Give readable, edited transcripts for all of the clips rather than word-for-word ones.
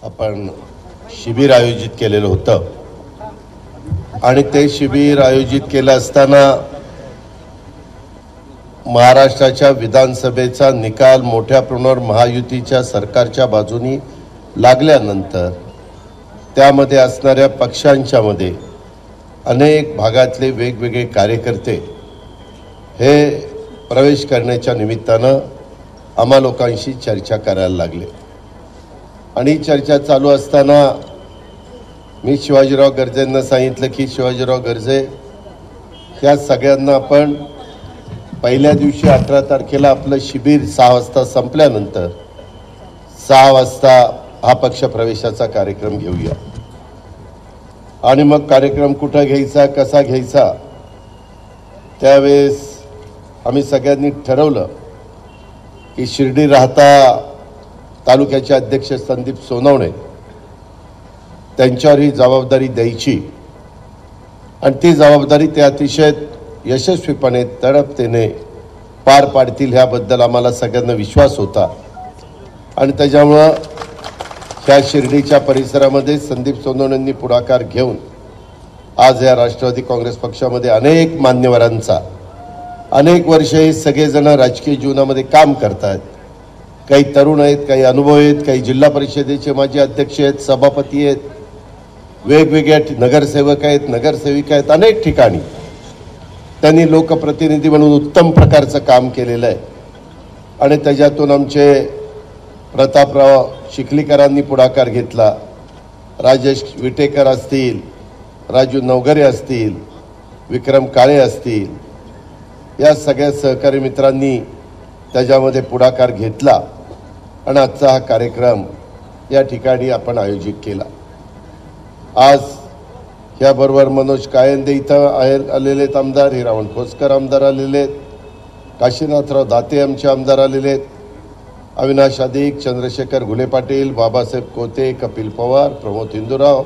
आपण शिबिर आयोजित केलेलं होतं आणि ते शिबिर आयोजित केलं असताना महाराष्ट्राच्या विधानसभेचा निकाल मोठ्या प्रमाणावर महायुतीच्या सरकारच्या बाजूनी लागल्यानंतर त्यामध्ये असणाऱ्या पक्षांच्या मध्ये अनेक भागातले वेगवेगळे कार्यकर्ते हे प्रवेश करण्याच्या निमित्तानं आम्हा लोकांशी चर्चा करायला लागले आणि चर्चा चालू असताना मी शिवाजीराव गर्जेंना सांगितलं की शिवाजीराव गर्जे या सगळ्यांना आपण पहिल्या दिवशी 18 तारखेला आपलं शिबिर 6 वाजता संपल्यानंतर 6 वाजता हा पक्षप्रवेशाचा कार्यक्रम घेऊया आणि मग कार्यक्रम कुठं घ्यायचा कसा घ्यायचा त्यावेळेस आम्ही सगळ्यांनी ठरवलं की शिर्डी राहता तालुक्याचे अध्यक्ष संदीप सोनवणे त्यांच्यावर ही जबाबदारी द्यायची आणि ती जबाबदारी ते अतिशय यशस्वीपणे तडपतेने पार पाडतील ह्याबद्दल आम्हाला सगळ्यांना विश्वास होता आणि त्याच्यामुळं ह्या शिर्डीच्या परिसरामध्ये संदीप सोनवणेंनी पुढाकार घेऊन आज या राष्ट्रवादी काँग्रेस पक्षामध्ये अनेक मान्यवरांचा अनेक वर्ष हे सगळेजण राजकीय जीवनामध्ये काम करतात काही तरुण आहेत काही अनुभव आहेत काही जिल्हा परिषदेचे माजी अध्यक्ष आहेत सभापती आहेत वेगवेगळ्या नगरसेवक आहेत नगरसेविका आहेत अनेक ठिकाणी त्यांनी लोकप्रतिनिधी म्हणून उत्तम प्रकारचं काम केलेलं आहे आणि त्याच्यातून आमचे प्रतापराव चिखलीकरांनी पुढाकार घेतला राजेश विटेकर असतील राजू नवघरे असतील विक्रम काळे असतील या सगळ्या सहकारी मित्रांनी त्याच्यामध्ये पुढाकार घेतला आणि आजचा हा कार्यक्रम या ठिकाणी आपण आयोजित केला आज याबरोबर मनोज कायंदे इथं आलेले आहेत आमदार हिरावण खोसकर आमदार आलेले आहेत काशीनाथराव दाते आमचे आमदार आलेले आहेत अविनाश अधिक चंद्रशेखर घुले पाटील बाबासाहेब कोते कपिल पवार प्रमोद हिंदूराव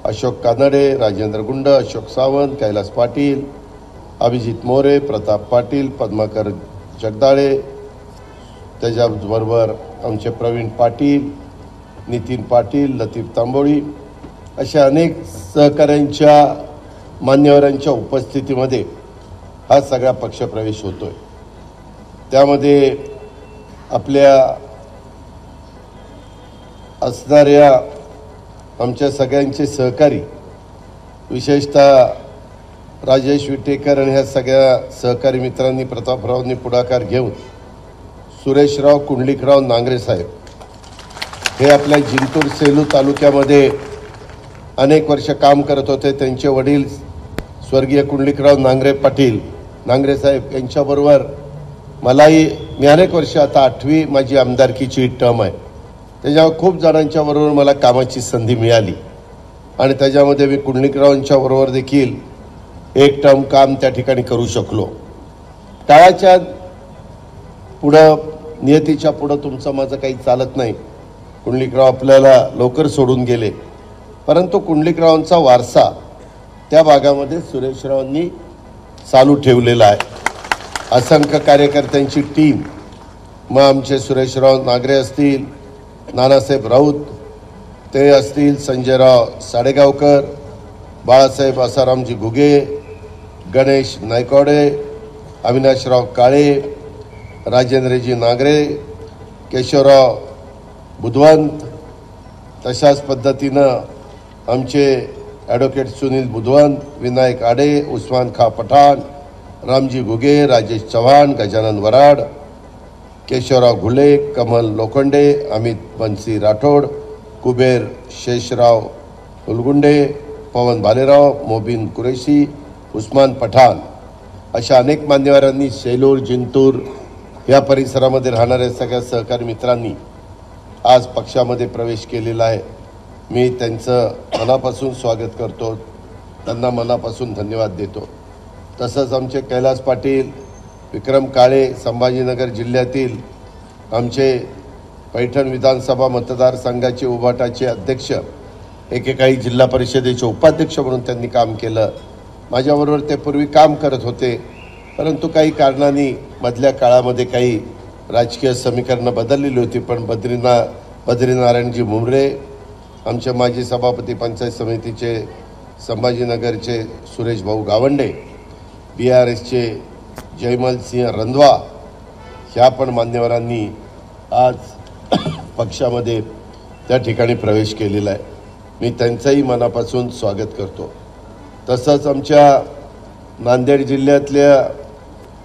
अशोक कानडे राजेंद्र गुंड अशोक सावंत कैलास पाटील अभिजित मोरे प्रताप पाटील पद्माकर जगदाळे त्याच्याबरोबर आमचे प्रवीण पाटील नितीन पाटील लतीफ तांबोळी अशा अनेक सहकाऱ्यांच्या मान्यवरांच्या उपस्थितीमध्ये हा सगळा पक्षप्रवेश होतोय त्यामध्ये आपल्या असणाऱ्या आमच्या सगळ्यांचे सहकारी विशेषतः राजेश विटेकर आणि ह्या सगळ्या सहकारी मित्रांनी प्रतापरावांनी पुढाकार घेऊन सुरेशराव कुंडलिकराव नांगरे साहेब हे आपल्या जिंतूर सेलू तालुक्यामध्ये अनेक वर्ष काम करत होते त्यांचे वडील स्वर्गीय कुंडलिकराव नांगरे पाटील नांगरे साहेब यांच्याबरोबर मलाही मी अनेक वर्ष आता 8वी माझी आमदारकीची टर्म आहे त्याच्यावर खूप जणांच्या बरोबर मला कामाची संधी मिळाली आणि त्याच्यामध्ये मी कुंडलिकरावांच्या बरोबर देखील एक टर्म काम त्या ठिकाणी करू शकलो काळाच्या पुढं नियतीच्या पुढं तुमचं माझं काही चालत नाही कुंडलिकराव आपल्याला लवकर सोडून गेले परंतु कुंडलिकरावांचा वारसा त्या भागामध्ये सुरेशरावांनी चालू ठेवलेला आहे असंख्य कार्यकर्त्यांची टीम मग आमचे सुरेशराव नागरे असतील नानासाहेब राऊत ते असतील संजयराव साडेगावकर बाळासाहेब आसारामजी घुगे गणेश नायकवाडे अविनाशराव काळे राजेंद्रजी नागरे केशवराव बुधवंत तशाच पद्धतीनं आमचे ॲडव्होकेट सुनील बुधवंत विनायक आडे उस्मान खा पठाण रामजी घुगे राजेश चव्हाण गजानन वराड केशवराव घुले कमल लोखंडे अमित बन्सी राठोड कुबेर शेषराव उलगुंडे पवन भालेराव मोबिन कुरेशी उस्मान पठाण अशा अनेक मान्यवरांनी सेलूर जिंतूर या परिसरामध्ये राहणाऱ्या सगळ्या सहकारी मित्रांनी आज पक्षामध्ये प्रवेश केलेला आहे मी त्यांचं मनापासून स्वागत करतो त्यांना मनापासून धन्यवाद देतो तसंच आमचे कैलास पाटील विक्रम काळे संभाजीनगर जिल्ह्यातील आमचे पैठण विधानसभा मतदारसंघाचे उभाटाचे अध्यक्ष एकेकाळी जिल्हा परिषदेचे उपाध्यक्ष म्हणून त्यांनी काम केलं माझ्याबरोबर ते पूर्वी काम करत होते परंतु काही कारणांनी मधल्या काळामध्ये काही राजकीय समीकरणं बदललेली होती पण बद्रीनारायणजी मुंबरे आमचे माजी सभापती पंचायत समितीचे संभाजीनगरचे सुरेश भाऊ गावंडे, BRSचे जयमल सिंह रंधवा, ह्या पण मान्यवरांनी आज पक्षामध्ये त्या ठिकाणी प्रवेश केलेला आहे. मी त्यांचंही मनापासून स्वागत करतो. तसंच आमच्या नांदेड जिल्ह्यातल्या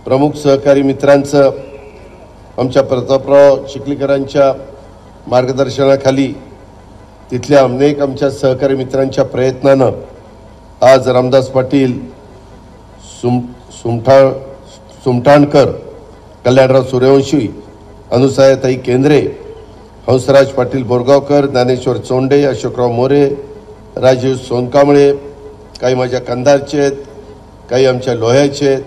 प्रमुख सहकारी मित्रांचं आमच्या प्रतापराव चिखलीकरांच्या मार्गदर्शनाखाली तिथल्या अनेक आमच्या सहकारी मित्रांच्या प्रयत्नानं आज रामदास पाटील, सुमठाणकर, कल्याणराव सूर्यवंशी, अनुसायाताई केंद्रे, हंसराज पाटील बोरगावकर, ज्ञानेश्वर चोंडे, अशोकराव मोरे, राजीव सोनकांबळे, काही माझ्या कंधारचे आहेत, काही आमच्या लोह्याचे आहेत,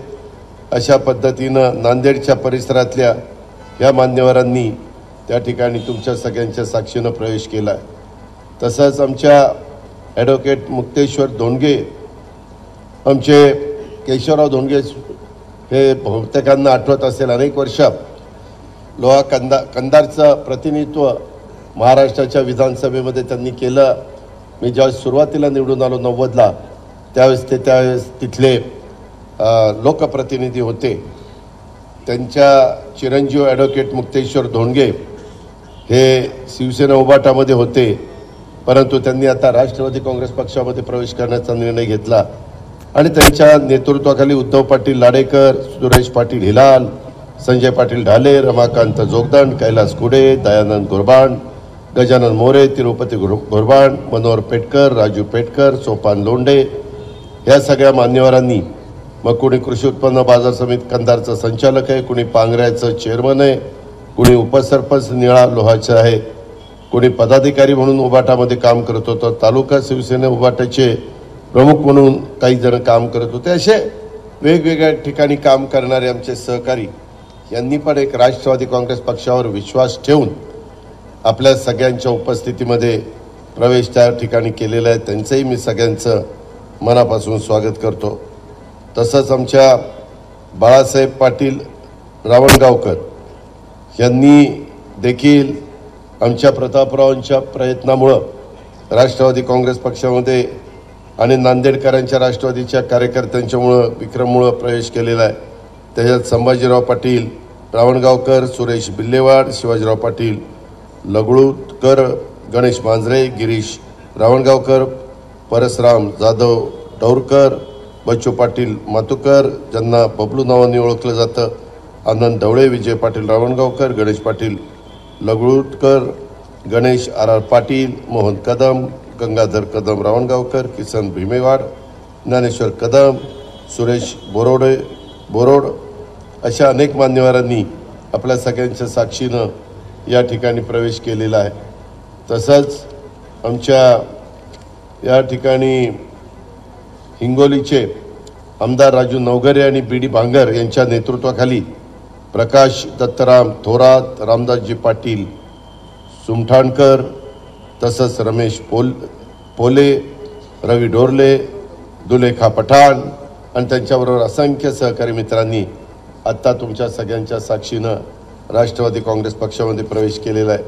अशा पद्धतीनं नांदेडच्या परिसरातल्या या मान्यवरांनी त्या ठिकाणी तुमच्या सगळ्यांच्या साक्षीनं प्रवेश केला आहे. तसंच आमच्या ॲडव्होकेट मुक्तेश्वर धोंडगे, आमचे केशवराव धोंडगे, हे बहुतेकांना आठवत असेल, अनेक वर्ष लोहा कंधारचं प्रतिनिधित्व महाराष्ट्राच्या विधानसभेमध्ये त्यांनी केलं. मी ज्यावेळेस सुरुवातीला निवडून आलो 90ला, त्यावेळेस तिथले लोकप्रतिनिधी होते. त्यांच्या चिरंजीव ॲडव्होकेट मुक्तेश्वर धोंडगे हे शिवसेना उभाटामध्ये होते, परंतु त्यांनी आता राष्ट्रवादी काँग्रेस पक्षामध्ये प्रवेश करण्याचा निर्णय घेतला आणि त्यांच्या नेतृत्वाखाली उद्धव पाटील लाडेकर, सुरेश पाटील हिलाल, संजय पाटील ढाले, रमाकांत जोगदंड, कैलास कुडे, दयानंद गोरबाण, गजानन मोरे, तिरुपती गोरबाण, मनोहर पेटकर, राजू पेटकर, सोपान लोंढे, ह्या सगळ्या मान्यवरांनी, मग कुणी कृषी उत्पन्न बाजार समिती कंधारचं संचालक आहे, कुणी पांगऱ्याचं चेअरमन आहे, कुणी उपसरपंच निळा लोहाचं आहे, कुणी पदाधिकारी म्हणून उभाटामध्ये काम करत होतं, तालुका शिवसेना उभाटाचे प्रमुख म्हणून काही जण काम करत होते. असे वेगवेगळ्या ठिकाणी काम करणारे आमचे सहकारी यांनी पण एक राष्ट्रवादी काँग्रेस पक्षावर विश्वास ठेवून आपल्या सगळ्यांच्या उपस्थितीमध्ये प्रवेश त्या ठिकाणी केलेला आहे. त्यांचंही मी सगळ्यांचं मनापासून स्वागत करतो. तसंच आमच्या बाळासाहेब पाटील रावणगावकर यांनी देखील आमच्या प्रतापरावांच्या प्रयत्नामुळं राष्ट्रवादी काँग्रेस पक्षामध्ये आणि नांदेडकरांच्या राष्ट्रवादीच्या कार्यकर्त्यांच्यामुळं विक्रममुळं प्रवेश केलेला आहे. त्याच्यात संभाजीराव पाटील रावणगावकर, सुरेश बिल्लेवाड, शिवाजीराव पाटील लगळूतकर, गणेश मांजरे, गिरीश रावणगावकर, परसराम जाधव डौरकर, बच्चू पाटील मातुकर, ज्यांना बबलू नावाने ओळखलं जातं, आनंद ढवळे, विजय पाटील रावणगावकर, गणेश पाटील लगळूतकर, गणेश RR पाटील, मोहन कदम, गंगाधर कदम रावणगावकर, किसन भीमेवाड, ज्ञानेश्वर कदम, सुरेश बोरोड, अशा अनेक मान्यवरांनी आपल्या सगळ्यांच्या साक्षीनं या ठिकाणी प्रवेश केलेला आहे. तसंच आमच्या या ठिकाणी हिंगोलीचे आमदार राजू नवघरे आणि BD भांगर यांच्या नेतृत्वाखाली प्रकाश दत्तराम थोरात, रामदासजी पाटील सुमठाणकर, तसंच रमेश पोले, रवी डोरले, दुलेखा पठाण आणि त्यांच्याबरोबर असंख्य सहकारी मित्रांनी आत्ता तुमच्या सगळ्यांच्या साक्षीनं राष्ट्रवादी काँग्रेस पक्षामध्ये प्रवेश केलेला आहे.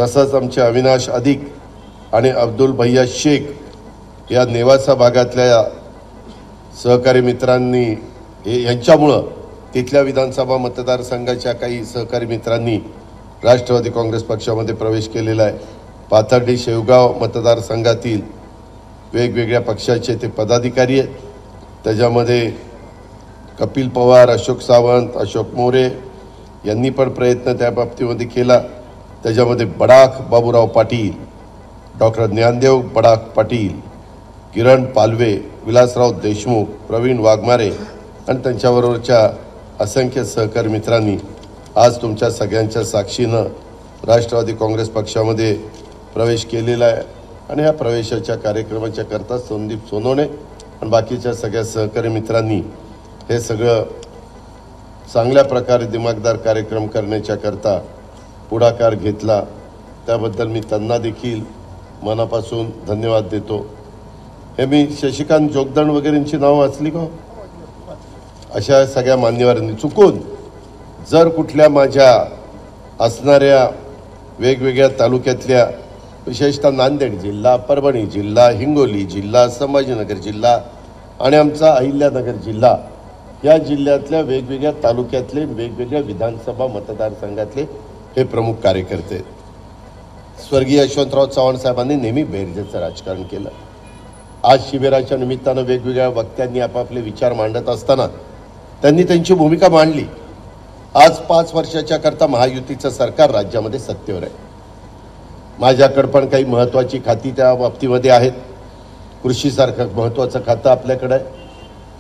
तसंच आमचे अविनाश अधिक आणि अब्दुल भैया शेख या नेवासा भागातल्या सहकारी मित्रांनी यांच्यामुळं तिथल्या विधानसभा मतदारसंघाच्या काही सहकारी मित्रांनी राष्ट्रवादी काँग्रेस पक्षामध्ये प्रवेश केलेला आहे. पाथर्डी शेवगाव मतदारसंघातील वेगवेगळ्या पक्षाचे ते पदाधिकारी आहेत. त्याच्यामध्ये कपिल पवार, अशोक सावंत, अशोक मोरे यांनी पण प्रयत्न त्या बाबतीमध्ये केला. त्याच्यामध्ये बडाख बाबूराव पाटील, डॉक्टर ज्ञानदेव बडाख पाटील, किरण पालवे, विलासराव देशमुख, प्रवीण वाघमारे आणि त्यांच्याबरोबरच्या असंख्य सहकारी मित्रांनी आज तुमच्या सगळ्यांच्या साक्षीनं राष्ट्रवादी काँग्रेस पक्षामध्ये प्रवेश केलेला आहे. आणि या प्रवेशाच्या कार्यक्रमाच्या करता संदीप सोनवणे आणि बाकीच्या सगळ्या सहकारी मित्रांनी हे सगळं चांगल्या प्रकारे दिमागदार कार्यक्रम करण्याच्या करता पुढाकार घेतला. त्याबद्दल मी त्यांना देखील मनापासून धन्यवाद देतो. हे मी शशिकांत जोगदंड वगैरेंची नावं वाचली का? अशा सगळ्या मान्यवरांनी चुकून जर कुठल्या माझ्या असणाऱ्या वेगवेगळ्या तालुक्यातल्या विशेषतः नांदेड जिल्हा, परभणी जिल्हा, हिंगोली जिल्हा, संभाजीनगर जिल्हा आणि आमचा अहिल्यानगर जिल्हा या जिल्ह्यातल्या वेगवेगळ्या तालुक्यातले वेगवेगळ्या विधानसभा मतदारसंघातले हे प्रमुख कार्यकर्ते आहेत. स्वर्गीय यशवंतराव चव्हाण साहेबांनी नेहमी बेरजेचं राजकारण केलं. आज शिबिराच्या निमित्तानं वेगवेगळ्या वक्त्यांनी आपापले विचार मांडत असताना त्यांनी त्यांची भूमिका मांडली. आज 5 वर्षाच्या करता महायुतीचं सरकार राज्यामध्ये सत्तेवर आहे. माझ्याकडे पण काही महत्त्वाची खाती त्या बाबतीमध्ये आहेत. कृषीसारखं महत्त्वाचं खातं आपल्याकडे आहे,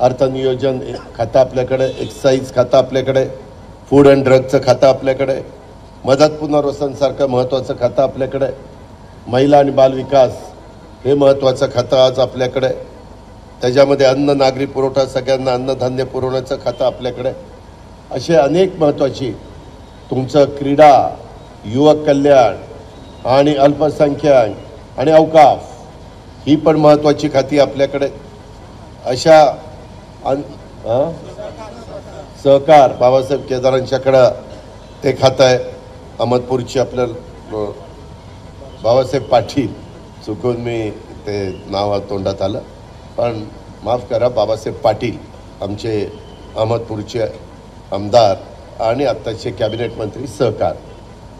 अर्थनियोजन खातं आपल्याकडे, एक्साईज खातं आपल्याकडे, फूड अँड ड्रगचं खातं आपल्याकडे, मदत पुनर्वसनसारखं महत्त्वाचं खातं आपल्याकडे, महिला आणि बालविकास हे महत्त्वाचं खातं आज आपल्याकडे, त्याच्यामध्ये अन्न नागरी पुरवठा सगळ्यांना अन्नधान्य पुरवण्याचं खातं आपल्याकडे, असे अनेक महत्त्वाची, तुमचं क्रीडा, युवक कल्याण आणि अल्पसंख्याक आणि अवकाश ही पण महत्त्वाची खाती आपल्याकडे. अशा सहकार बाबासाहेब केदारांच्याकडं ते खातं आहे. अहमदपूरची आपल्या बाबासाहेब पाटील, चुकून मी ते नाव तोंडात आलं, पण माफ करा, बाबासाहेब पाटील आमचे अहमदपूरचे आमदार आणि आत्ताचे कॅबिनेट मंत्री सहकार,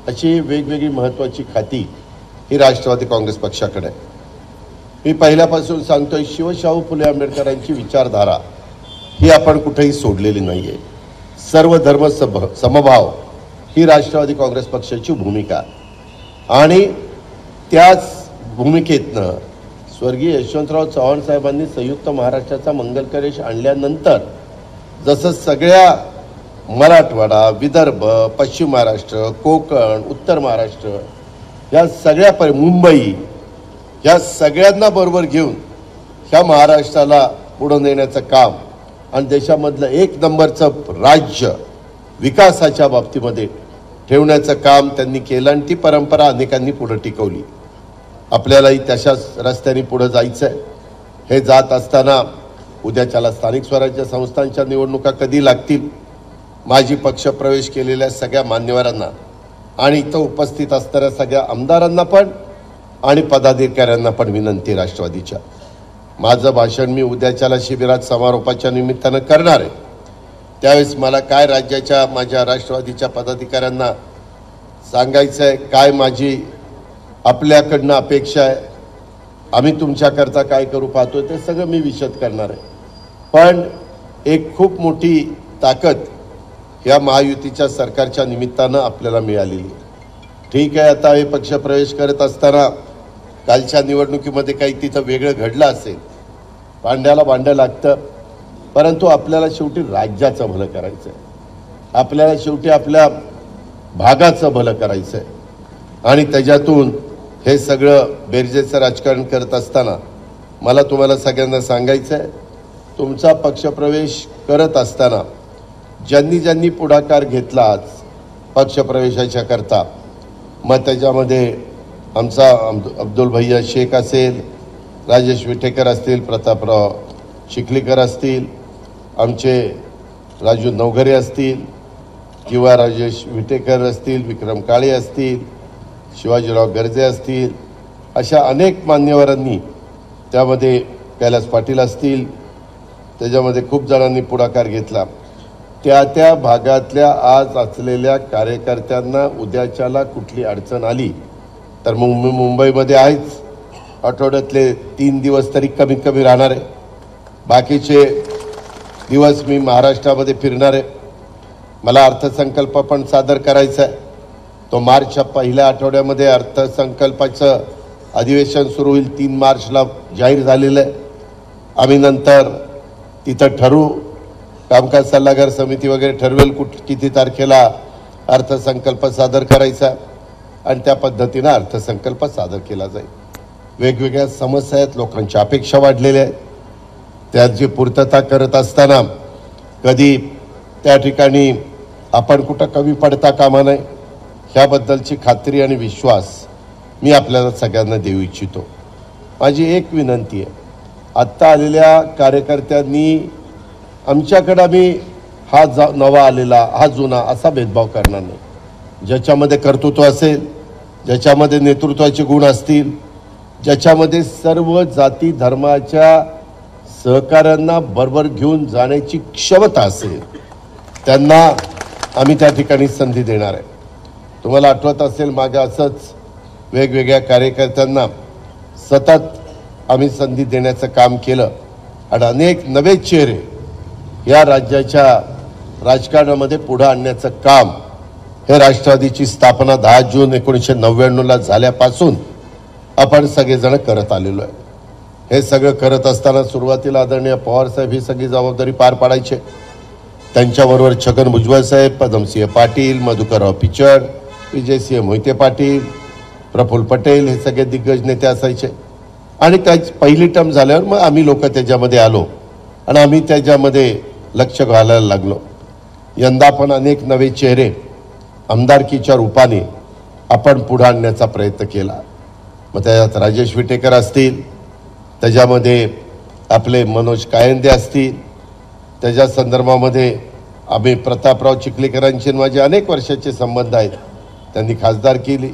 अशी वेगवेगळी महत्त्वाची खाती ही राष्ट्रवादी काँग्रेस पक्षाकडे आहे. मी पहिल्यापासून सांगतोय, शिवशाहू फुले आंबेडकरांची विचारधारा ही आपण कुठेही सोडलेली नाही आहे. सर्व धर्म समभाव ही राष्ट्रवादी काँग्रेस पक्षाची भूमिका आणि त्याच भूमिकेतनं स्वर्गीय यशवंतराव चव्हाण साहेबांनी संयुक्त महाराष्ट्राचा मंगलकरेश आणल्यानंतर जसं सगळ्या मराठवाडा, विदर्भ, पश्चिम महाराष्ट्र, कोकण, उत्तर महाराष्ट्र या सगळ्या मुंबई या सगळ्यांना बरोबर घेऊन ह्या महाराष्ट्राला पुढं नेण्याचं काम आणि देशामधलं 1 नंबरचं राज्य विकासाच्या बाबतीमध्ये ठेवण्याचं काम त्यांनी केलं आणि ती परंपरा अनेकांनी पुढं टिकवली. आपल्यालाही तशाच रस्त्याने पुढं जायचं आहे. हे जात असताना उद्याच्याला स्थानिक स्वराज्य संस्थांच्या निवडणुका कधी लागतील, माजी पक्षप्रवेश केलेल्या सगळ्या मान्यवरांना आणि इथं उपस्थित असणाऱ्या सगळ्या आमदारांना पण आणि पदाधिकाऱ्यांना पण विनंती राष्ट्रवादीच्या, माझं भाषण मी उद्याच्याला शिबिरात समारोपाच्या निमित्तानं करणार आहे. त्यावेळेस मला काय राज्याच्या माझ्या राष्ट्रवादीच्या पदाधिकाऱ्यांना सांगायचं आहे, काय माझी आपल्याकडनं अपेक्षा आहे, आम्ही तुमच्याकरता काय करू पाहतोय, ते सगळं मी विशद करणार आहे. पण एक खूप मोठी ताकद या महायुतीच्या सरकारच्या निमित्तानं आपल्याला मिळालेली आहे. ठीक आहे, आता हे पक्षप्रवेश करत असताना कालच्या निवडणुकीमध्ये काही तिथं वेगळं घडलं असेल, भांड्याला भांडं लागतं, परंतु आपल्याला शेवटी राज्याचं भलं करायचं आहे, आपल्याला शेवटी आपल्या भागाचं भलं करायचं आहे आणि त्याच्यातून हे सगळं बेरजेचं राजकारण करत असताना मला तुम्हाला सगळ्यांना सांगायचं आहे, तुमचा पक्षप्रवेश करत असताना ज्यांनी ज्यांनी पुढाकार घेतला आज पक्षप्रवेशाच्या करता, मग त्याच्यामध्ये आमचा अब्दुल भैया शेख असेल, राजेश विटेकर असतील, प्रतापराव चिखलीकर असतील, आमचे राजू नवघरे असतील किंवा राजेश विटेकर असतील, विक्रम काळे असतील, शिवाजीराव गर्जे असतील, अशा अनेक मान्यवरांनी, त्यामध्ये कैलास पाटील असतील, त्याच्यामध्ये खूप जणांनी पुढाकार घेतला. त्या त्या भागातल्या आज असलेल्या कार्यकर्त्यांना उद्याच्याला कुठली अडचण आली तर मुंबईमध्ये आहेच, आठवड्यातले 3 दिवस तरी कमीत कमी राहणार आहे, बाकीचे दिवस मी महाराष्ट्रामध्ये फिरणार आहे. मला अर्थसंकल्प पण सादर करायचा आहे. तो मार्चच्या पहिल्या आठवड्यामध्ये अर्थसंकल्पाचं अधिवेशन सुरू होईल. 3 मार्चला जाहीर झालेलं आहे. आम्ही नंतर तिथं ठरवू, कामकाज सल्लागार समिती वगैरे ठरवेल किती तारखेला अर्थसंकल्प सादर करायचा आणि त्या पद्धतीनं अर्थसंकल्प सादर केला जाईल. वेगवेगळ्या समस्या आहेत, लोकांच्या अपेक्षा वाढलेल्या आहेत, त्यांची पूर्तता करत असताना कधी त्या ठिकाणी आपण कुठं कमी पडता कामा नये, ह्याबद्दलची खात्री आणि विश्वास मी आपल्याला सगळ्यांना देऊ इच्छितो. माझी एक विनंती आहे, आत्ता आलेल्या कार्यकर्त्यांनी आमच्याकडं आम्ही नवा आलेला हा जुना असा भेदभाव करणार नाही. ज्याच्यामध्ये कर्तृत्व असेल ज्याच्यामध्ये नेतृत्वाचे गुण असतील, ज्याच्यामध्ये सर्व जाती धर्माच्या सहकाऱ्यांना बरोबर घेऊन जाण्याची क्षमता असेल, त्यांना आम्ही त्या ठिकाणी संधी देणार आहे. तुम्हाला आठवत असेल मागे असंच वेगवेगळ्या कार्यकर्त्यांना सतत आम्ही संधी देण्याचं काम केलं आणि अनेक नवे चेहरे या राज्याच्या राजकारणामध्ये पुढे आणण्याचं काम हे राष्ट्रवादीची स्थापना 10 जून 1999ला झाल्यापासून आपण सगळेजण करत आलेलो आहे. हे सगळं करत असताना सुरुवातीला आदरणीय पवारसाहेब ही सगळी जबाबदारी पार पाडायचे. त्यांच्याबरोबर छगन भुजबळ साहेब, पद्मसिंह पाटील, मधुकरराव पिचड, विजयसिंह मोहिते पाटील, प्रफुल्ल पटेल हे सगळे दिग्गज नेते असायचे. आणि त्याची पहिली टर्म झाल्यावर मग आम्ही लोक त्याच्यामध्ये आलो आणि आम्ही त्याच्यामध्ये लक्ष घालायला लागलो. यंदा पण अनेक नवे चेहरे आमदारकीच्या रूपाने आपण पुढे आणण्याचा प्रयत्न केला. मग त्याच्यात राजेश विटेकर असतील, त्याच्यामध्ये आपले मनोज कायंदे असतील, त्याच्या संदर्भामध्ये आम्ही प्रतापराव चिखलीकरांचे माझे अनेक वर्षाचे संबंध आहेत. त्यांनी खासदार केली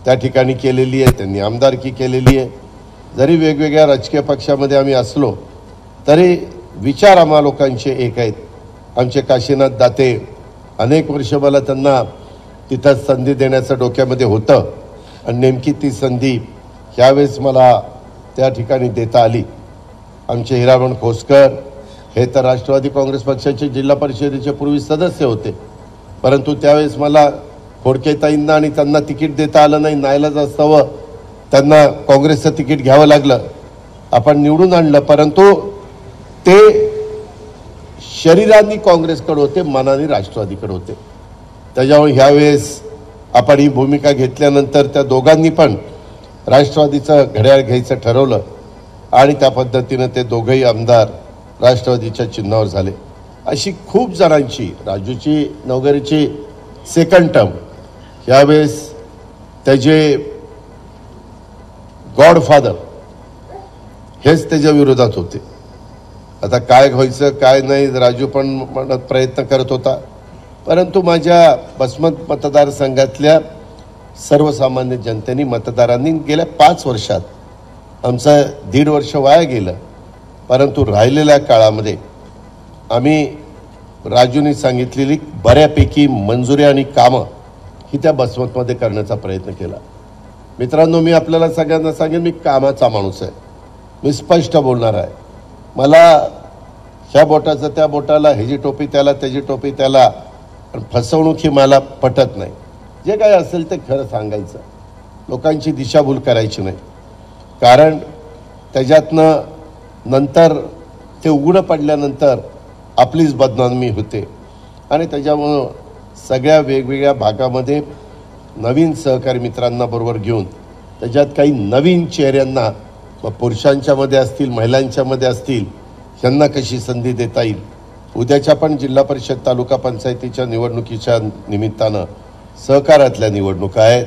त्या ठिकाणी केलेली आहे, त्यांनी आमदारकी केलेली आहे. जरी वेगवेगळ्या राजकीय पक्षामध्ये आम्ही असलो तरी विचार आम्हा लोकांचे एक आहेत. आमचे काशीनाथ दाते अनेक वर्ष मला त्यांना तिथं संधी देण्याचं डोक्यामध्ये होतं आणि नेमकी ती संधी ह्यावेळेस मला त्या ठिकाणी देता आली. आमचे हिरामण खोसकर हे तर राष्ट्रवादी काँग्रेस पक्षाचे जिल्हा परिषदेचे पूर्वी सदस्य होते, परंतु त्यावेळेस मला खोडकेताईंना आणि त्यांना तिकीट देता आलं नाही. नाईलाज असावं त्यांना काँग्रेसचं तिकीट घ्यावं लागलं. आपण निवडून आणलं, परंतु ते शरीरांनी काँग्रेसकडे होते, मनाने राष्ट्रवादीकडे होते. त्याच्यामुळे ह्यावेळेस आपण ही भूमिका घेतल्यानंतर त्या दोघांनी पण राष्ट्रवादीचं घड्याळ घ्यायचं ठरवलं आणि त्या पद्धतीनं ते दोघंही आमदार राष्ट्रवादीच्या चिन्हावर झाले. अशी खूप जणांची, राजूची नवगरेची सेकंड टर्म यावेळेस त्याचे गॉडफादर हेच त्याच्या विरोधात होते. आता काय व्हायचं काय नाही राजू पण मनात प्रयत्न करत होता, परंतु माझ्या बसमत मतदारसंघातल्या सर्वसामान्य जनतेने मतदारांनी गेल्या 5 वर्षात आमचं 1.5 वर्ष वाया गेलं, परंतु राहिलेल्या काळामध्ये आम्ही राजूने सांगितलेली बऱ्यापैकी मंजुरी आणि कामं ही त्या बसमतमध्ये करण्याचा प्रयत्न केला. मित्रांनो, मी आपल्याला सगळ्यांना सांगेन, मी कामाचा माणूस आहे, मी स्पष्ट बोलणार आहे. मला ह्या बोटाचं त्या बोटाला, ह्याची टोपी त्याला, त्याची टोपी त्याला, फसवणूक ही मला पटत नाही. जे काय असेल ते खरं सांगायचं, लोकांची दिशाभूल करायची नाही, कारण त्याच्यातनं नंतर ते उघडं पडल्यानंतर आपलीच बदनामी होते. आणि त्याच्यामुळं सगळ्या वेगवेगळ्या भागामध्ये नवीन सहकारी मित्रांना बरोबर घेऊन त्याच्यात काही नवीन चेहऱ्यांना, मग पुरुषांच्यामध्ये असतील महिलांच्यामध्ये असतील, यांना कशी संधी देता येईल. उद्याच्या पण जिल्हा परिषद तालुका पंचायतीच्या निवडणुकीच्या निमित्तानं सहकारातल्या निवडणुका आहेत,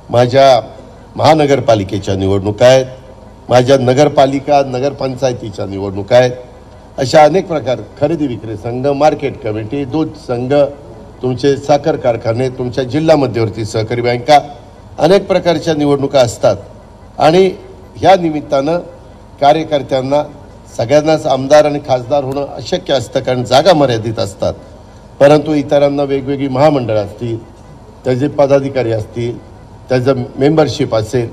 माझ्या महानगरपालिकेच्या निवडणुका आहेत, माझ्या नगरपालिका नगरपंचायतीच्या निवडणुका आहेत. अशा अनेक प्रकार, खरेदी विक्री संघ, मार्केट कमिटी, दूध संघ, तुमचे साखर कारखाने, तुमच्या जिल्हा मध्यवर्ती सहकारी बँका, अनेक प्रकारच्या निवडणुका असतात. आणि ह्या निमित्तानं कार्यकर्त्यांना सगळ्यांनाच आमदार आणि खासदार होणं अशक्य असतं, कारण जागा मर्यादित असतात. परंतु इतरांना वेगवेगळी महामंडळं असतील, त्याचे पदाधिकारी असतील, त्याचं मेंबरशिप असेल,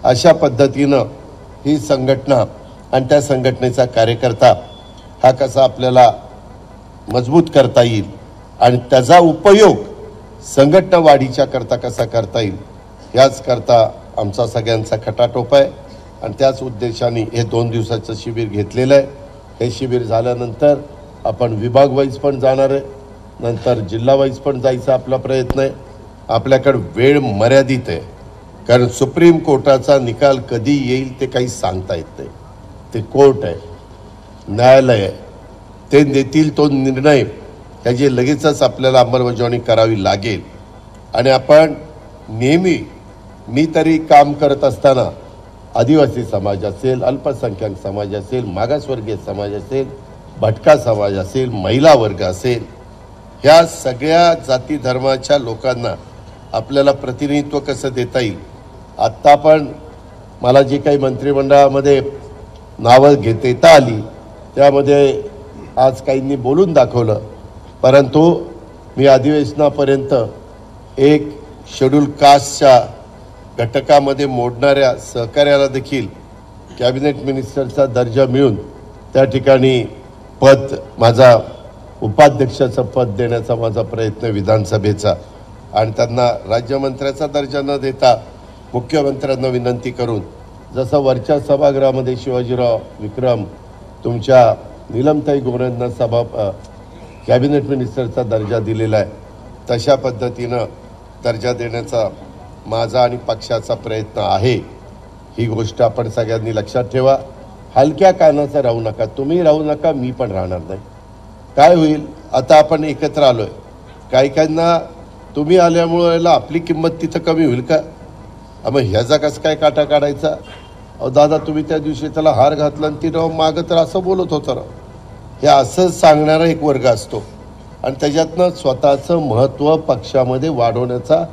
अशा पद्धतीनं ही संघटना आणि त्या संघटनेचा कार्यकर्ता हा कसा आपल्याला मजबूत करता येईल आणि त्याचा उपयोग संघटना वाढीच्या करता कसा करता येईल, याच करता आमचा सगळ्यांचा खटाटोप आहे. आणि त्याच उद्देशाने हे 2 दिवसाचं शिबिर घेतलेलं आहे. हे शिबिर झाल्यानंतर आपण विभाग वाईज पण जाणार आहे, नंतर जिल्हा वाईज पण जायचा आपला प्रयत्न आहे. आपल्याकडे वेळ मर्यादित आहे, कारण सुप्रीम कोर्टाचा निकाल कधी येईल ते काही सांगता येत नाही. ते कोर्ट आहे, न्यायालय आहे, ते देतील तो निर्णय, त्याची लगेचच आपल्याला अंमलबजावणी करावी लागेल. आणि आपण नेहमी, मी तरी काम करत असताना आदिवासी समाज असेल, अल्पसंख्याक समाज असेल, मागासवर्गीय समाज असेल, भटका समाज असेल, महिला वर्ग असेल, ह्या सगळ्या जाती धर्माच्या लोकांना आपल्याला प्रतिनिधित्व कसं देता येईल. आत्ता पण मला जी काही मंत्रिमंडळामध्ये नावं देता आली त्यामध्ये आज काहींनी बोलून दाखवलं, परंतु मी अधिवेशनापर्यंत एक शेड्यूल कास्टच्या घटकामध्ये मोडणाऱ्या सहकार्याला देखील कॅबिनेट मिनिस्टरचा दर्जा मिळून त्या ठिकाणी पद, माझा उपाध्यक्षाचं पद देण्याचा माझा प्रयत्न विधानसभेचा, आणि त्यांना राज्यमंत्र्याचा दर्जा न देता मुख्यमंत्र्यांना विनंती करून, जसं वरच्या सभागृहामध्ये शिवाजीराव विक्रम तुमच्या नीलमताई गोऱ्यांना कॅबिनेट मिनिस्टरचा दर्जा दिलेला आहे, तशा पद्धतीनं दर्जा देण्याचा माझा आणि पक्षाचा प्रयत्न आहे. ही गोष्ट आपण सगळ्यांनी लक्षात ठेवा. हलक्या कानाचं राहू नका, तुम्ही राहू नका, मी पण राहणार नाही. काय होईल, आता आपण एकत्र आलोय, काहींना तुम्ही आल्यामुळे आपली किंमत तिथं कमी होईल का? मग ह्याचा कसं काय काटा काढायचा? अहो दादा, तुम्ही त्या दिवशी त्याला हार घातला आणि ती राव मागं तर असं बोलत होतं राव. हे असं सांगणारा एक वर्ग असतो आणि त्याच्यातनं स्वतःचं महत्त्व पक्षामध्ये वाढवण्याचा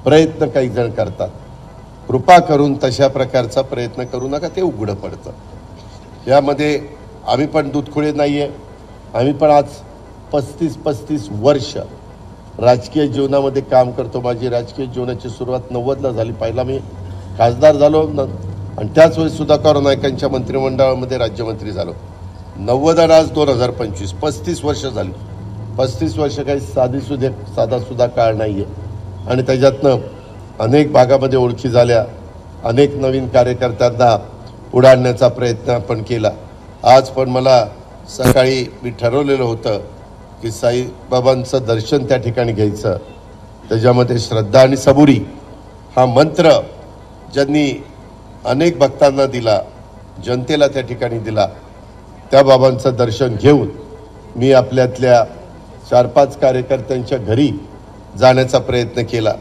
प्रयत्न काही जण करतात. कृपा करून तशा प्रकारचा प्रयत्न करू नका, ते उघडं पडतं. यामध्ये आम्ही पण दूधखुळे नाही आहे. आम्ही पण आज 35 वर्ष राजकीय जीवनामध्ये काम करतो. माझी राजकीय जीवनाची सुरुवात 90ला झाली. पहिला मी खासदार झालो आणि त्याच वेळी सुधाकर नायकांच्या मंत्रिमंडळामध्ये राज्यमंत्री झालो. 90 आणि आज 2025 35 वर्ष झाली. 35 वर्ष काही साधासुद्धा काळ नाही आहे. आणि त्याच्यातनं अनेक भागामध्ये ओळखी झाल्या, अनेक नवीन कार्यकर्त्यांना पुढे आणण्याचा प्रयत्न आपण केला. आज पण मला सकाळी मी ठरवलेलं होतं की साईबाबांचं दर्शन त्या ठिकाणी घ्यायचं. त्याच्यामध्ये श्रद्धा आणि सबुरी हा मंत्र ज्यांनी अनेक भक्तांना दिला, जनतेला त्या ठिकाणी दिला, त्या बाबांचं दर्शन घेऊन मी आपल्यातल्या 4-5 कार्यकर्त्यांच्या घरी जाण्याचा प्रयत्न केला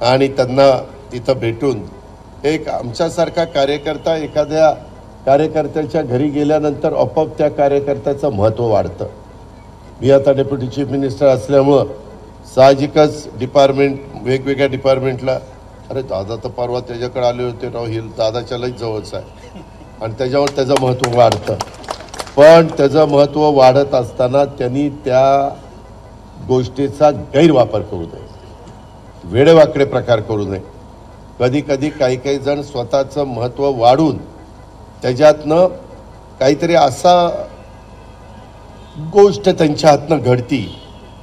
आणि त्यांना तिथं भेटून एक आमच्यासारखा कार्यकर्ता एखाद्या कार्यकर्त्याच्या घरी गेल्यानंतर आपोआप त्या कार्यकर्त्याचं महत्त्व वाढतं. मी आता डेप्युटी चीफ मिनिस्टर असल्यामुळं साहजिकच वेगवेगळ्या डिपार्टमेंटला, अरे दादा तर परवा त्याच्याकडे आले होते राव, हे दादाच्या लई जवळच आहे, आणि त्याच्यावर त्याचं महत्त्व वाढतं. पण त्याचं महत्त्व वाढत असताना त्यांनी त्या गोष्टीचा गैरवापर करू नये, वेडेवाकडे प्रकार करू नये. कधी कधी काही जण स्वतःचं महत्त्व वाढून त्याच्यातनं काहीतरी असा गोष्ट त्यांच्या हातनं घडती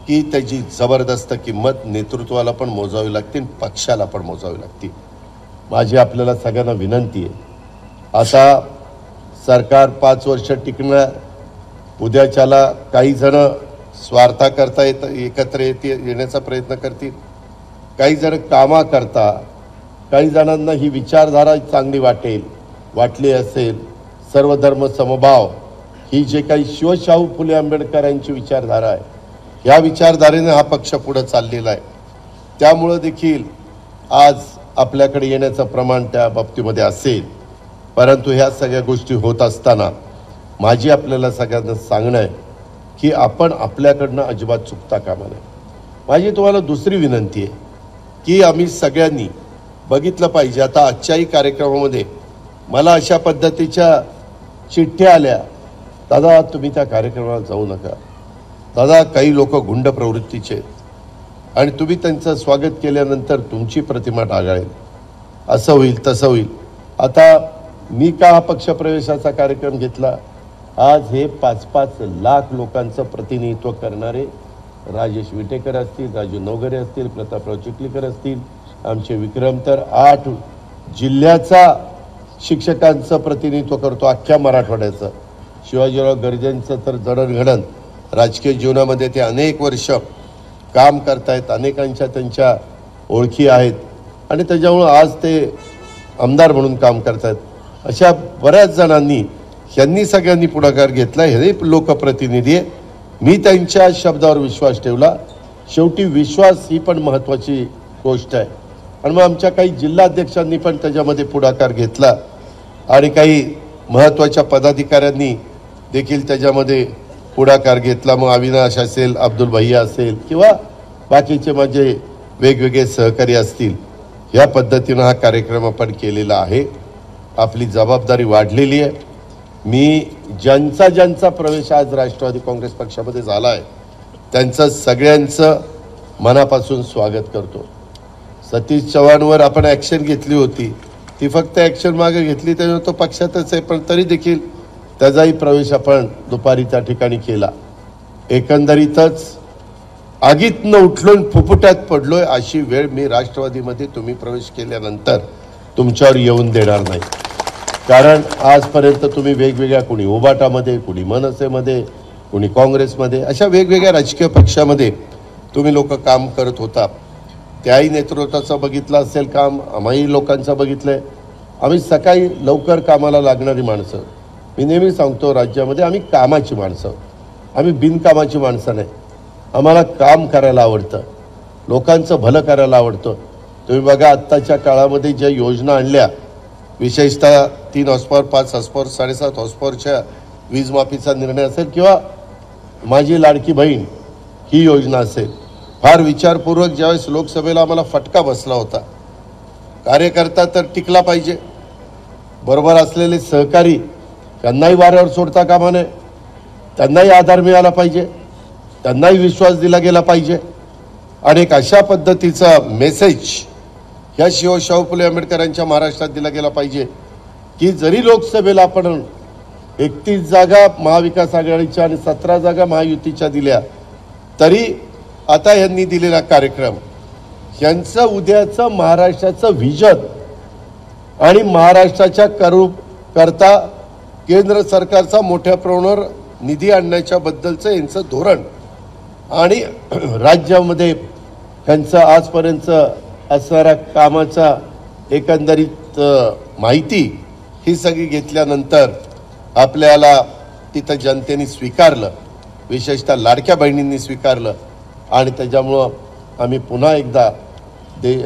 की त्याची जबरदस्त किंमत नेतृत्वाला पण मोजावी लागते, पक्षाला पण मोजावी लागते. माझी आपल्याला सगळ्यांना विनंती आहे, आता सरकार 5 वर्ष टिकणार. उद्याच्याला काही जण स्वार्थाकरता एकत्र येण्याचा प्रयत्न करतील, काही जण कामा करता, काही जणांना ही विचारधारा चांगली वाटली असेल, सर्वधर्म समभाव ही जे काही शिवशाहू फुले आंबेडकरांची विचारधारा आहे, या विचारधारेने हा पक्ष पुढे चाललेला आहे. त्यामुळं देखील आज आपल्याकडे येण्याचं प्रमाण त्या बाबतीमध्ये असेल. परंतु ह्या सगळ्या गोष्टी होत असताना माझी आपल्याला सगळ्यांना सांगणं आहे की आपण आपल्याकडनं अजिबात चुकता कामा नये. माझी तुम्हाला दुसरी विनंती आहे की आम्ही सगळ्यांनी बघितलं पाहिजे. आता आजच्याही कार्यक्रमामध्ये मला अशा पद्धतीच्या चिठ्ठ्या आल्या, दादा तुम्ही त्या कार्यक्रमाला जाऊ नका, दादा काही लोक गुंड प्रवृत्तीचे आणि तुम्ही त्यांचं स्वागत केल्यानंतर तुमची प्रतिमा डागाळेल, असं होईल तसं होईल. आता मी का पक्षप्रवेशाचा कार्यक्रम घेतला? आज हे 5-5 लाख लोकांचं प्रतिनिधित्व करणारे राजेश विटेकर असतील, राजू नवघरे असतील, प्रतापराव चिखलीकर असतील, आमचे विक्रम तर 8 जिल्ह्याचा शिक्षकांचं प्रतिनिधित्व करतो, अख्ख्या मराठवाड्याचं. शिवाजीराव गर्जेंचं तर जडणघडण राजकीय जीवनामध्ये ते अनेक वर्ष काम करतायत, अनेकांच्या त्यांच्या ओळखी आहेत आणि त्याच्यामुळं आज ते आमदार म्हणून काम करतायत. अशा बऱ्याच जणांनी यांनी सगळ्यांनी पुढाकार घेतला. हे लोकप्रतिनिधी आहे, मी त्यांच्या शब्दावर विश्वास ठेवला. शेवटी विश्वास ही पण महत्त्वाची गोष्ट आहे. आणि मग आमच्या काही जिल्हाध्यक्षांनी पण त्याच्यामध्ये पुढाकार घेतला आणि काही महत्त्वाच्या पदाधिकाऱ्यांनी देखील त्याच्यामध्ये पुढाकार घेतला. मग अविनाश असेल, अब्दुल भैया असेल किंवा बाकीचे माझे वेगवेगळे सहकारी असतील, या पद्धतीनं हा कार्यक्रम आपण केलेला आहे. आपली जबाबदारी वाढलेली आहे. मी ज्यांचा प्रवेश आज राष्ट्रवादी काँग्रेस पक्षामध्ये झाला आहे त्यांचं सगळ्यांचं मनापासून स्वागत करतो. सतीश चव्हाणवर आपण ॲक्शन घेतली होती, ती फक्त ॲक्शन मागे घेतली त्याच्यावर तो पक्षातच आहे, पण तरी देखील त्याचाही प्रवेश आपण दुपारी त्या ठिकाणी केला. एकंदरीतच आगीतनं उठलो फुफुट्यात पडलोय अशी वेळ मी राष्ट्रवादीमध्ये तुम्ही प्रवेश केल्यानंतर तुमच्यावर येऊन देणार नाही. कारण आजपर्यंत तुम्ही वेगवेगळ्या, कोणी उबाटामध्ये, कोणी मनसेमध्ये, कोणी काँग्रेसमध्ये, अशा वेगवेगळ्या राजकीय पक्षामध्ये तुम्ही लोक काम करत होता. त्याही नेतृत्वाचं बघितलं असेल काम, आम्हाही लोकांचं बघितलंय. आम्ही सकाळी लवकर कामाला लागणारी माणसं. मी नेहमी सांगतो राज्यामध्ये आम्ही कामाची माणसं, आम्ही बिनकामाची माणसं नाही. आम्हाला काम करायला आवडतं, लोकांचं भलं करायला आवडतं. तुम्ही बघा आत्ताच्या काळामध्ये ज्या योजना आणल्या, विशेषतः 3 हॉर्सपॉवर, 5 हॉर्सपॉवर, 7.5 हॉर्सपॉवरच्या वीज माफीचा निर्णय असेल किंवा माझी लाडकी बहीण ही योजना असेल, फार विचारपूर्वक ज्यावेळेस लोकसभेला आम्हाला फटका बसला होता. कार्यकर्ता तर टिकला पाहिजे, बरोबर असलेले सहकारी त्यांनाही वाऱ्यावर सोडता कामा नये, त्यांनाही आधार मिळाला पाहिजे, त्यांनाही विश्वास दिला गेला पाहिजे. आणि एक अशा पद्धतीचा मेसेज ह्या शाहू फुले आंबेडकरांच्या महाराष्ट्रात दिला गेला पाहिजे की जरी लोकसभेला आपण 31 जागा महाविकास आघाडीच्या आणि 17 जागा महायुतीच्या दिल्या, तरी आता यांनी दिलेला कार्यक्रम यांचं उद्याचं महाराष्ट्राचं व्हिजन आणि महाराष्ट्राच्या करता केंद्र सरकारचा मोठ्या प्रमाणावर निधी आणण्याच्या बद्दलचं यांचं धोरण आणि राज्यामध्ये त्यांचं आजपर्यंत असणाऱ्या कामाचा एकंदरीत माहिती ही सगळी घेतल्यानंतर आपल्याला तिथं जनतेने स्वीकारलं, विशेषतः लाडक्या बहिणींनी स्वीकारलं. आणि त्याच्यामुळं आम्ही पुन्हा एकदा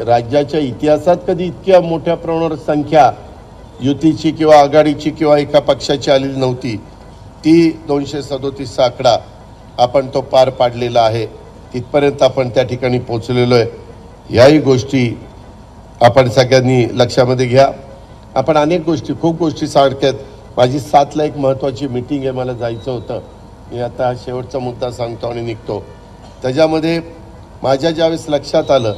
राज्याच्या इतिहासात कधी इतक्या मोठ्या प्रमाणावर संख्या युतीची किंवा आघाडीची किंवा एका पक्षाची आलेली नव्हती. ती 237 आकडा आपण तो पार पाडलेला आहे. तिथपर्यंत आपण त्या ठिकाणी पोचलेलो आहे. याही गोष्टी आपण सगळ्यांनी लक्षामध्ये घ्या. आपण अनेक गोष्टी, खूप गोष्टी सारख्यात. माझी 7ला एक महत्त्वाची मीटिंग आहे, मला जायचं होतं. मी आता शेवटचा मुद्दा सांगतो आणि निघतो. त्याच्यामध्ये माझ्या ज्यावेळेस लक्षात आलं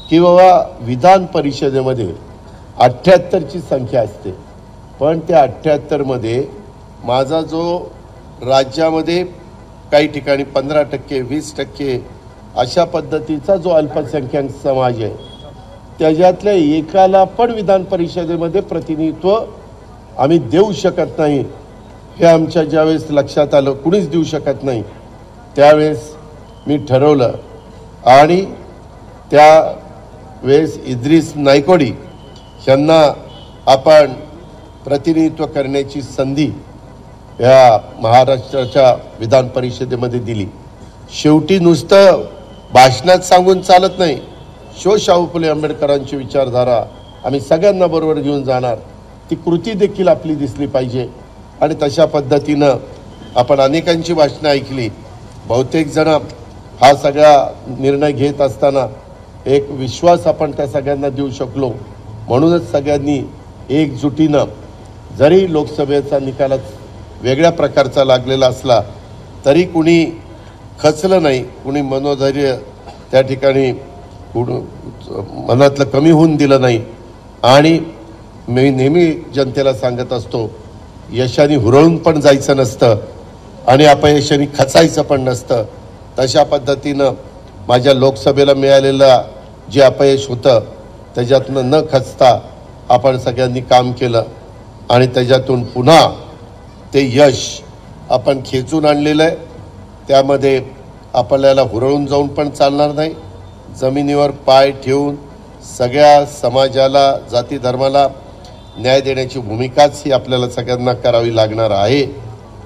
की बाबा विधान परिषदेमध्ये 78ची संख्या असते, पण त्या 78मध्ये माझा जो राज्यामध्ये काही ठिकाणी 15%, 20% अशा पद्धतीचा जो अल्पसंख्याक समाज आहे, त्याच्यातल्या एकाला पण विधान परिषदेमध्ये प्रतिनिधित्व आम्ही देऊ शकत नाही. हे आमच्या ज्यावेळेस लक्षात आलं, कुणीच देऊ शकत नाही, त्यावेळेस मी ठरवलं आणि त्यावेळेस इद्रिस नायकोडी यांना आपण प्रतिनिधित्व करण्याची संधी या महाराष्ट्राच्या विधान परिषदेमध्ये दिली. शेवटी नुसतं भाषणात सांगून चालत नाही. शाहू फुले आंबेडकरांची विचारधारा आम्ही सगळ्यांना बरोबर घेऊन जाणार, ती कृती देखील आपली दिसली पाहिजे. आणि तशा पद्धतीनं आपण अनेकांची भाषणं ऐकली. बहुतेक जण हा सगळा निर्णय घेत असताना एक विश्वास आपण त्या सगळ्यांना देऊ शकलो. म्हणूनच सगळ्यांनी एकजुटीनं, जरी लोकसभेचा निकालात वेगळ्या प्रकारचा लागलेला असला तरी कुणी खचलं नाही, कुणी मनोधैर्य त्या ठिकाणी मनातलं कमी होऊन दिलं नाही. आणि मी नेहमी जनतेला सांगत असतो, यशाने हुरळून पण जायचं नसतं आणि अपयशाने खचायचं पण नसतं. तशा पद्धतीनं माझ्या लोकसभेला मिळालेलं जे अपयश होतं त्याच्यातनं न खचता आपण सगळ्यांनी काम केलं आणि त्याच्यातून पुन्हा ते यश आपण खेचून आणलेलं आहे. त्यामध्ये आपल्याला हुरळून जाऊन पण चालणार नाही. जमिनीवर पाय ठेवून सगळ्या समाजाला, जाती धर्माला न्याय देण्याची भूमिकाच ही आपल्याला सगळ्यांना करावी लागणार आहे.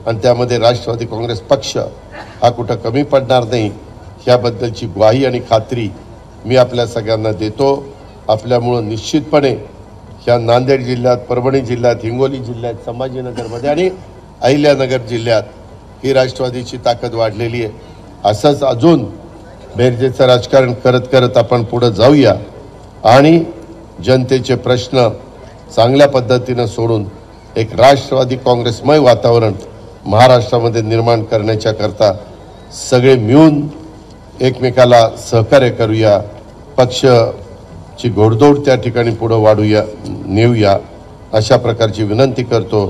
आणि त्यामध्ये राष्ट्रवादी काँग्रेस पक्ष हा कुठं कमी पडणार नाही, याबद्दलची ग्वाही आणि खात्री मी आपल्या सगळ्यांना देतो. आपल्यामुळं निश्चितपणे ह्या नांदेड जिल्ह्यात, परभणी जिल्ह्यात, हिंगोली जिल्ह्यात, संभाजीनगरमध्ये आणि अहिल्यानगर जिल्ह्यात ही राष्ट्रवादीची ताकद वाढलेली आहे. असंच अजून बेरजेचं राजकारण करत करत आपण पुढे जाऊया आणि जनतेचे प्रश्न चांगल्या पद्धतीनं सोडून एक राष्ट्रवादी काँग्रेसमय वातावरण महाराष्ट्रामध्ये निर्माण करण्याच्या करता सगळे मिळून एकमेकाला सहकार्य करूया, पक्षाची घोडदौड त्या ठिकाणी पुढे वाढूया, नेऊया अशा प्रकारची विनंती करतो.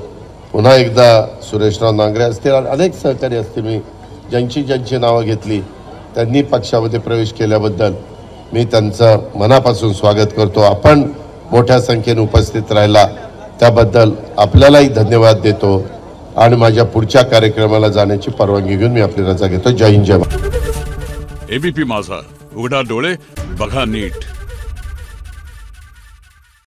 पुन्हा एकदा सुरेशराव नांगरे असतील, अनेक सहकारी असतील, मी ज्यांची नावं घेतली त्यांनी पक्षामध्ये प्रवेश केल्याबद्दल मी त्यांचं मनापासून स्वागत करतो. आपण मोठ्या संख्येने उपस्थित राहिला त्याबद्दल आपल्यालाही धन्यवाद देतो आणि माझ्या पुढच्या कार्यक्रमाला जाण्याची परवानगी घेऊन मी आपली रजा घेतो. जय हिंद, जय भारत. एबीपी माझा, उघडा डोळे बघा नीट.